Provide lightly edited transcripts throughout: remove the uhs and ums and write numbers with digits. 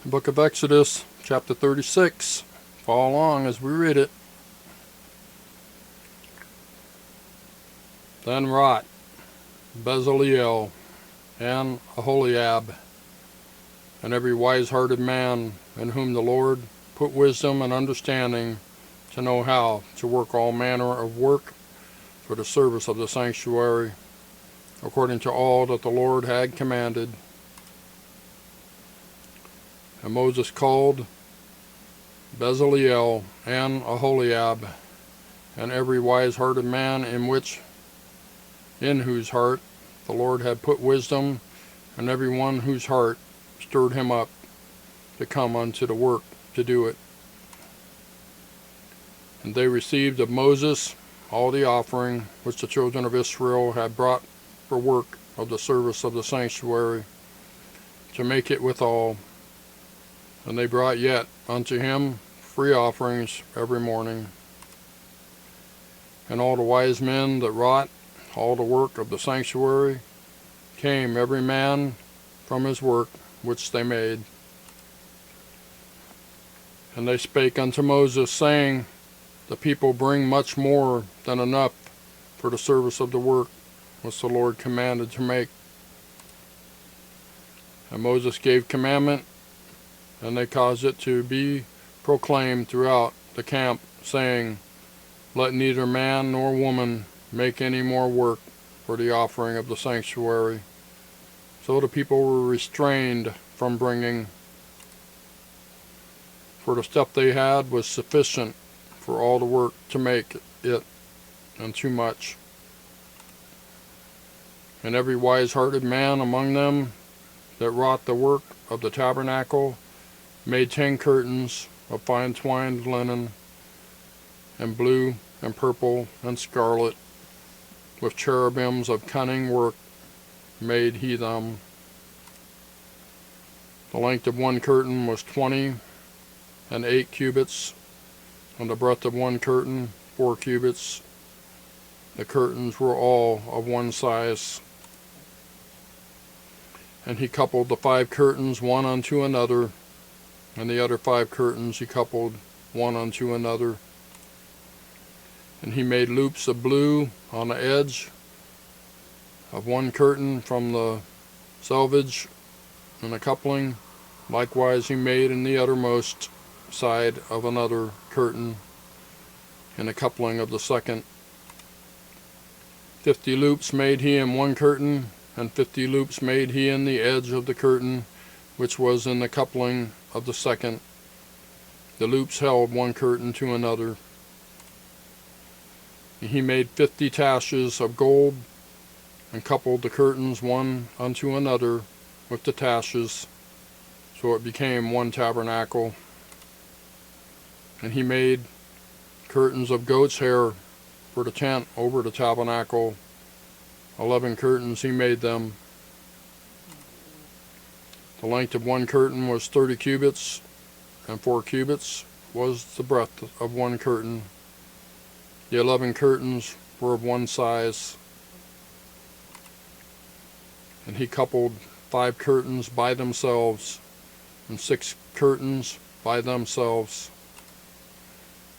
The book of Exodus, chapter 36. Follow along as we read it. Then wrought Bezaleel and Aholiab, and every wise-hearted man in whom the Lord put wisdom and understanding to know how to work all manner of work for the service of the sanctuary, according to all that the Lord had commanded. And Moses called Bezaleel and Aholiab, and every wise-hearted man in whose heart the Lord had put wisdom, and every one whose heart stirred him up to come unto the work to do it. And they received of Moses all the offering which the children of Israel had brought for work of the service of the sanctuary, to make it withal. And they brought yet unto him free offerings every morning. And all the wise men that wrought all the work of the sanctuary came every man from his work which they made. And they spake unto Moses, saying, The people bring much more than enough for the service of the work which the Lord commanded to make. And Moses gave commandment, and they caused it to be proclaimed throughout the camp, saying, Let neither man nor woman make any more work for the offering of the sanctuary. So the people were restrained from bringing, for the stuff they had was sufficient for all the work to make it, and too much. And every wise-hearted man among them that wrought the work of the tabernacle made 10 curtains of fine twined linen, and blue and purple and scarlet, with cherubims of cunning work made he them. The length of one curtain was 20 and 8 cubits, and the breadth of one curtain 4 cubits. The curtains were all of one size. And he coupled the 5 curtains one unto another, and the other 5 curtains he coupled one unto another. And he made loops of blue on the edge of one curtain from the selvage and the coupling. Likewise he made in the uttermost side of another curtain in the coupling of the second. 50 loops made he in one curtain, and 50 loops made he in the edge of the curtain which was in the coupling of the second. The loops held one curtain to another. He made 50 taches of gold, and coupled the curtains one unto another with the taches, so it became one tabernacle. And he made curtains of goat's hair for the tent over the tabernacle. 11 curtains he made them. The length of one curtain was 30 cubits, and 4 cubits was the breadth of one curtain. The 11 curtains were of one size. And he coupled 5 curtains by themselves, and 6 curtains by themselves.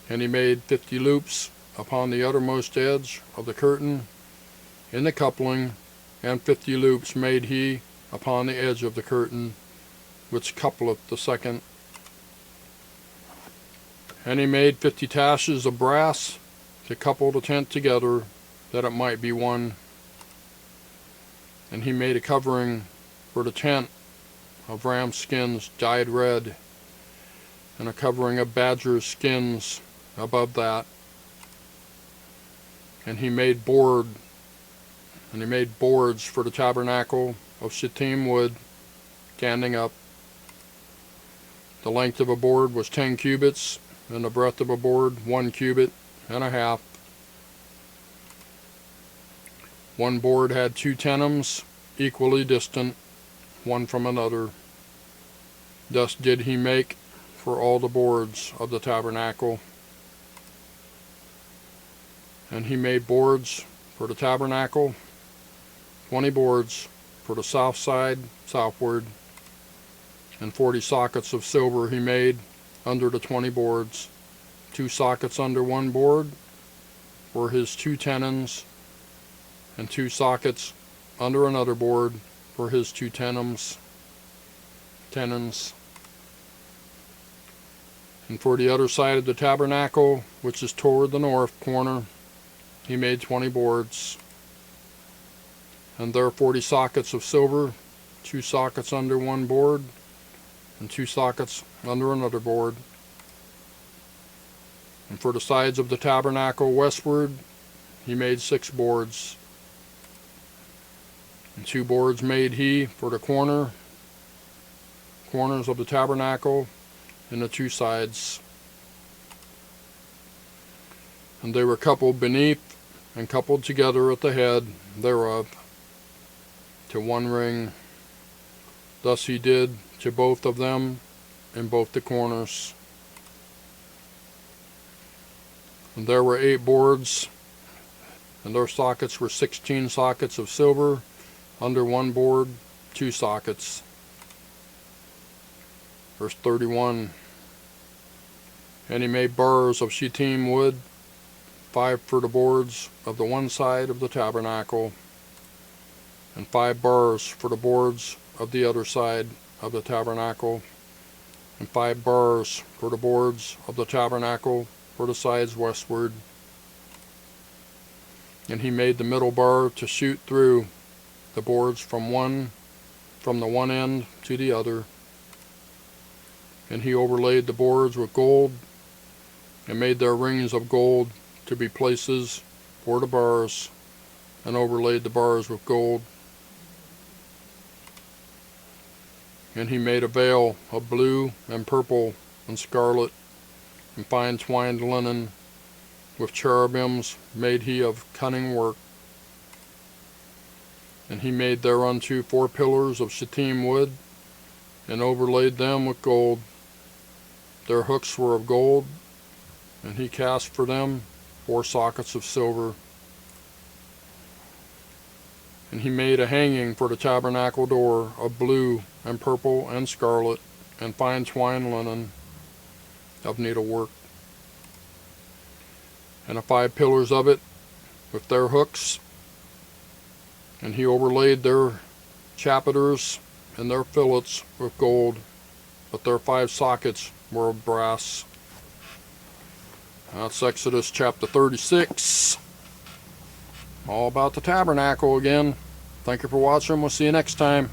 And he made 50 loops upon the uttermost edge of the curtain in the coupling, and 50 loops made he upon the edge of the curtain which coupleth the second. And he made 50 taches of brass to couple the tent together, that it might be one. And he made a covering for the tent of ram skins dyed red, and a covering of badger skins above that. And he made boards for the tabernacle of shittim wood, standing up. The length of a board was 10 cubits, and the breadth of a board 1 cubit and a half. One board had 2 tenims, equally distant one from another. Thus did he make for all the boards of the tabernacle. And he made boards for the tabernacle, 20 boards for the south side southward, and 40 sockets of silver he made under the 20 boards. 2 sockets under one board were his 2 tenons, and 2 sockets under another board were his 2 tenons. And for the other side of the tabernacle, which is toward the north corner, he made 20 boards, and there 40 sockets of silver, 2 sockets under one board, and 2 sockets under another board. And for the sides of the tabernacle westward, he made 6 boards. And 2 boards made he for the corners of the tabernacle and the 2 sides. And they were coupled beneath and coupled together at the head thereof to one ring. Thus he did to both of them in both the corners. And there were 8 boards, and their sockets were 16 sockets of silver, under one board 2 sockets. Verse 31. And he made bars of shittim wood, 5 for the boards of the one side of the tabernacle, and 5 bars for the boards of the other side of the tabernacle, and 5 bars for the boards of the tabernacle for the sides westward. And he made the middle bar to shoot through the boards from the one end to the other. And he overlaid the boards with gold, and made their rings of gold to be places for the bars, and overlaid the bars with gold. And he made a veil of blue and purple and scarlet and fine twined linen, with cherubims made he of cunning work. And he made thereunto 4 pillars of shittim wood, and overlaid them with gold. Their hooks were of gold, and he cast for them 4 sockets of silver. And he made a hanging for the tabernacle door of blue and purple and scarlet and fine twined linen of needlework. And the 5 pillars of it with their hooks, and he overlaid their chapiters and their fillets with gold, but their 5 sockets were of brass. That's Exodus chapter 36. All about the tabernacle again. Thank you for watching. We'll see you next time.